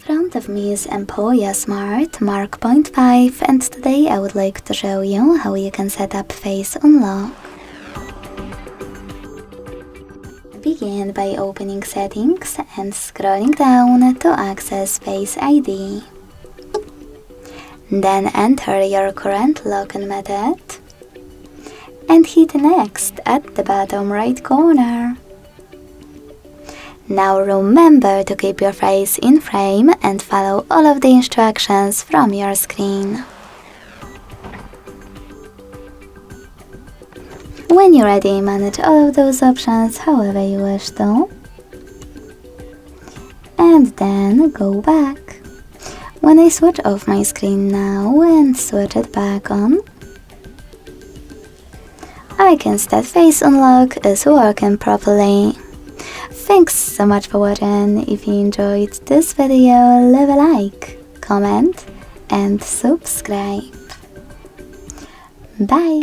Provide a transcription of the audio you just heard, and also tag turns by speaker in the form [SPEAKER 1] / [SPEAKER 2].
[SPEAKER 1] front of me is Emporia SMART Mark Point 5, and today I would like to show you how you can set up Face Unlock. Begin by opening Settings and scrolling down to access Face ID. Then enter your current login method and hit Next at the bottom right corner. Now remember to keep your face in frame and follow all of the instructions from your screen. When you're ready, manage all of those options however you wish to. And then go back. When I switch off my screen now and switch it back on, I can see that Face Unlock is working properly. Thanks so much for watching. If you enjoyed this video, leave a like, comment and subscribe. Bye!